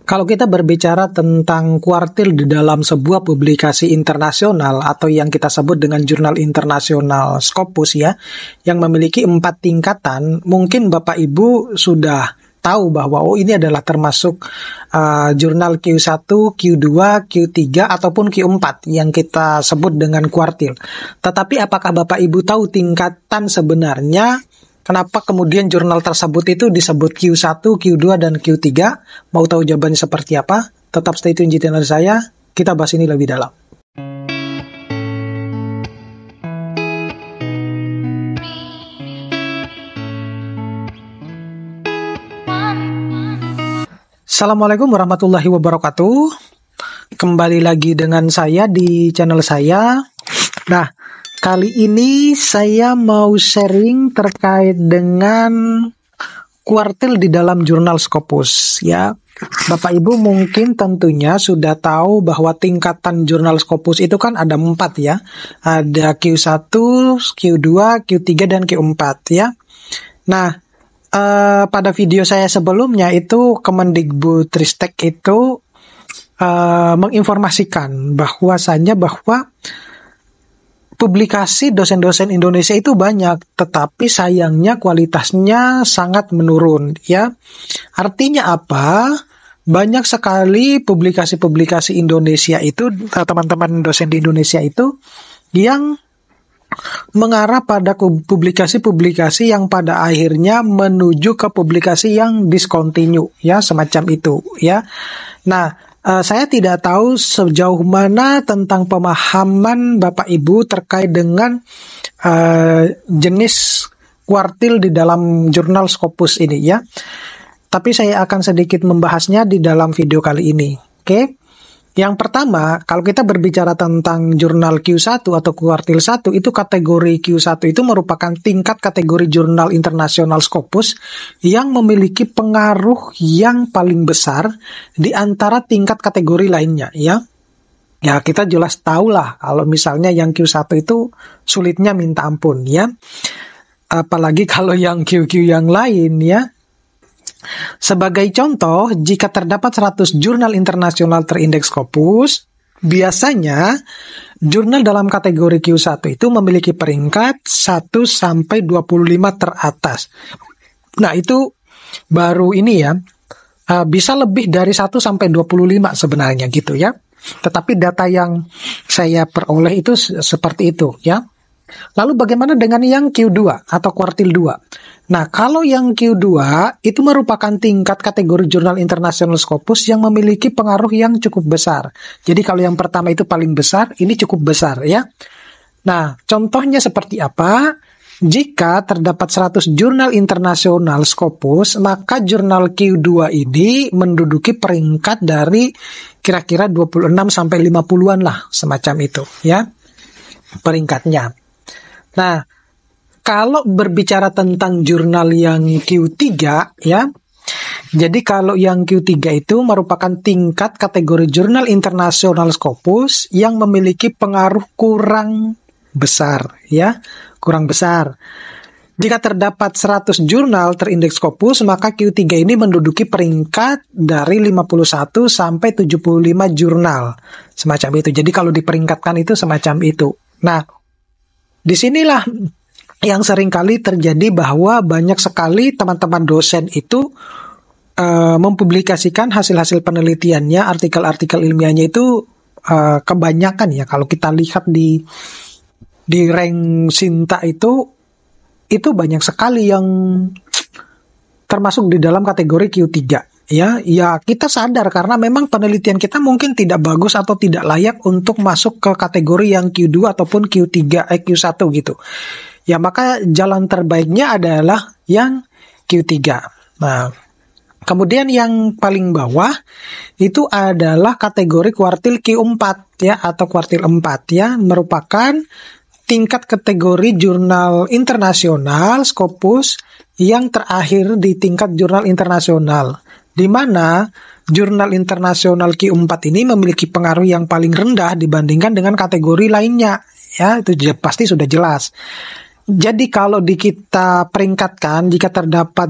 Kalau kita berbicara tentang kuartil di dalam sebuah publikasi internasional atau yang kita sebut dengan jurnal internasional Scopus ya, yang memiliki 4 tingkatan, mungkin Bapak Ibu sudah tahu bahwa ini adalah termasuk jurnal Q1, Q2, Q3 ataupun Q4 yang kita sebut dengan kuartil. Tetapi apakah Bapak Ibu tahu tingkatan sebenarnya? Kenapa kemudian jurnal tersebut itu disebut Q1, Q2, dan Q3? Mau tahu jawabannya seperti apa? Tetap stay tune di channel saya, kita bahas ini lebih dalam. Assalamualaikum warahmatullahi wabarakatuh. Kembali lagi dengan saya di channel saya. Nah, kali ini saya mau sharing terkait dengan kuartil di dalam jurnal Scopus ya. Bapak Ibu mungkin tentunya sudah tahu bahwa tingkatan jurnal Scopus itu kan ada 4 ya. Ada Q1, Q2, Q3, dan Q4 ya. Nah, pada video saya sebelumnya itu Kemendikbudristek itu menginformasikan bahwasannya bahwa publikasi dosen-dosen Indonesia itu banyak, tetapi sayangnya kualitasnya sangat menurun, ya. Artinya apa? Banyak sekali publikasi-publikasi Indonesia itu, teman-teman dosen di Indonesia itu, yang mengarah pada publikasi-publikasi yang pada akhirnya menuju ke publikasi yang discontinue, ya, semacam itu, ya. Nah, saya tidak tahu sejauh mana tentang pemahaman Bapak Ibu terkait dengan jenis kuartil di dalam jurnal Scopus ini ya. Tapi saya akan sedikit membahasnya di dalam video kali ini. Oke. Yang pertama, kalau kita berbicara tentang jurnal Q1 atau kuartil 1, itu kategori Q1 itu merupakan tingkat kategori jurnal internasional Scopus yang memiliki pengaruh yang paling besar di antara tingkat kategori lainnya, ya. Ya, kita jelas tahulah kalau misalnya yang Q1 itu sulitnya minta ampun, ya. Apalagi kalau yang QQ yang lain, ya. Sebagai contoh, jika terdapat 100 jurnal internasional terindeks Scopus, biasanya jurnal dalam kategori Q1 itu memiliki peringkat 1 sampai 25 teratas. Nah, itu baru ini ya, bisa lebih dari 1 sampai 25 sebenarnya gitu ya. Tetapi data yang saya peroleh itu seperti itu ya. Lalu bagaimana dengan yang Q2 atau kuartil 2? Nah, kalau yang Q2 itu merupakan tingkat kategori jurnal internasional Scopus yang memiliki pengaruh yang cukup besar. Jadi kalau yang pertama itu paling besar, ini cukup besar ya. Nah, contohnya seperti apa? Jika terdapat 100 jurnal internasional Scopus, maka jurnal Q2 ini menduduki peringkat dari kira-kira 26 sampai 50-an lah, semacam itu ya. Peringkatnya. Nah, kalau berbicara tentang jurnal yang Q3 ya, jadi kalau yang Q3 itu merupakan tingkat kategori jurnal internasional Scopus yang memiliki pengaruh kurang besar ya, kurang besar. Jika terdapat 100 jurnal terindeks Scopus, maka Q3 ini menduduki peringkat dari 51 sampai 75 jurnal. Semacam itu. Jadi kalau diperingkatkan itu semacam itu. Nah, disinilah yang seringkali terjadi bahwa banyak sekali teman-teman dosen itu mempublikasikan hasil-hasil penelitiannya, artikel-artikel ilmiahnya itu kebanyakan ya. Kalau kita lihat di rank Sinta itu banyak sekali yang termasuk di dalam kategori Q3. Ya, kita sadar karena memang penelitian kita mungkin tidak bagus atau tidak layak untuk masuk ke kategori yang Q2 ataupun Q3, Q1 gitu. Ya, maka jalan terbaiknya adalah yang Q3. Nah, kemudian yang paling bawah itu adalah kategori kuartil Q4 ya atau kuartil 4 ya, merupakan tingkat kategori jurnal internasional Scopus yang terakhir di tingkat jurnal internasional, di mana jurnal internasional Q4 ini memiliki pengaruh yang paling rendah dibandingkan dengan kategori lainnya. Ya, itu pasti sudah jelas. Jadi kalau di kita peringkatkan, jika terdapat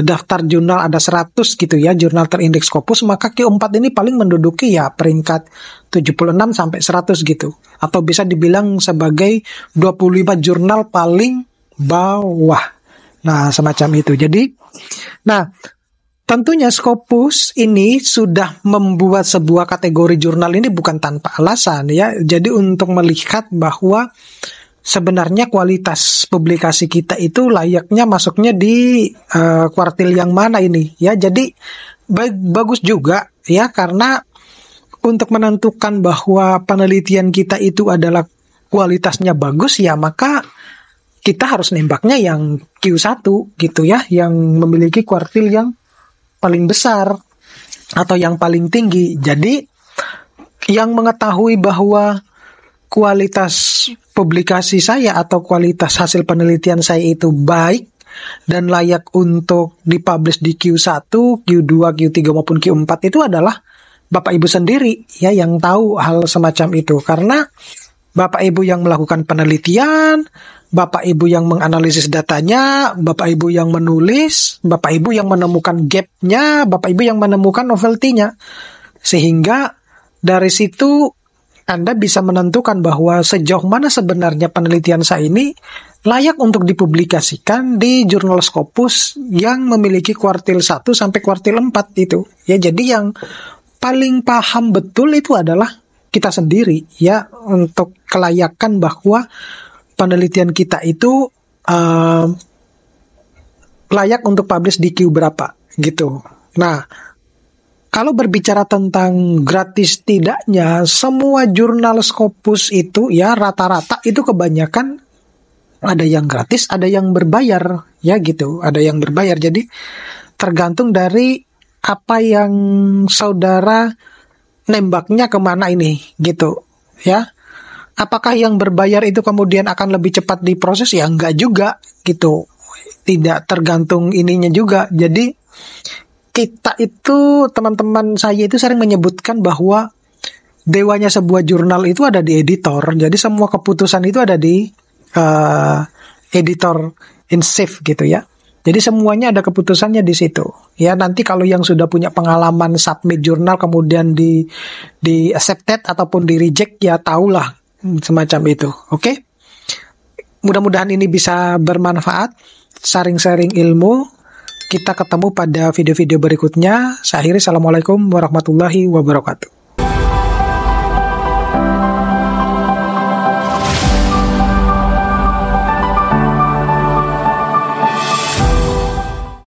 daftar jurnal ada 100 gitu ya, jurnal terindeks Scopus, maka Q4 ini paling menduduki ya peringkat 76 sampai 100 gitu. Atau bisa dibilang sebagai 25 jurnal paling bawah. Nah, semacam itu. Jadi, nah, tentunya Scopus ini sudah membuat sebuah kategori jurnal ini bukan tanpa alasan ya. Jadi untuk melihat bahwa sebenarnya kualitas publikasi kita itu layaknya masuknya di kuartil yang mana ini ya. Jadi bagus juga ya, karena untuk menentukan bahwa penelitian kita itu adalah kualitasnya bagus ya, maka kita harus nembaknya yang Q1 gitu ya, yang memiliki kuartil yang paling besar atau yang paling tinggi. Jadi yang mengetahui bahwa kualitas publikasi saya atau kualitas hasil penelitian saya itu baik dan layak untuk dipublish di Q1, Q2, Q3 maupun Q4 itu adalah Bapak Ibu sendiri ya, yang tahu hal semacam itu. Karena Bapak Ibu yang melakukan penelitian, Bapak Ibu yang menganalisis datanya, Bapak Ibu yang menulis, Bapak Ibu yang menemukan gap-nya, Bapak Ibu yang menemukan novelty-nya. Sehingga dari situ Anda bisa menentukan bahwa sejauh mana sebenarnya penelitian saya ini layak untuk dipublikasikan di jurnal Scopus yang memiliki kuartil 1 sampai kuartil 4 itu. Ya, jadi yang paling paham betul itu adalah kita sendiri ya, untuk kelayakan bahwa penelitian kita itu layak untuk publish di Q berapa gitu. Nah, kalau berbicara tentang gratis tidaknya, semua jurnal Scopus itu ya rata-rata itu kebanyakan ada yang gratis, ada yang berbayar ya gitu, ada yang berbayar. Jadi tergantung dari apa yang saudara nembaknya kemana ini gitu ya. Apakah yang berbayar itu kemudian akan lebih cepat diproses? Ya enggak juga gitu. Tidak tergantung ininya juga. Jadi kita itu, teman-teman saya itu sering menyebutkan bahwa dewanya sebuah jurnal itu ada di editor. Jadi semua keputusan itu ada di editor in chief gitu ya. Jadi semuanya ada keputusannya di situ. Ya, nanti kalau yang sudah punya pengalaman submit jurnal kemudian di accepted ataupun di reject ya tahulah semacam itu. Oke? Mudah-mudahan ini bisa bermanfaat, sharing-sharing ilmu. Kita ketemu pada video-video berikutnya. Saya akhiri, assalamualaikum warahmatullahi wabarakatuh.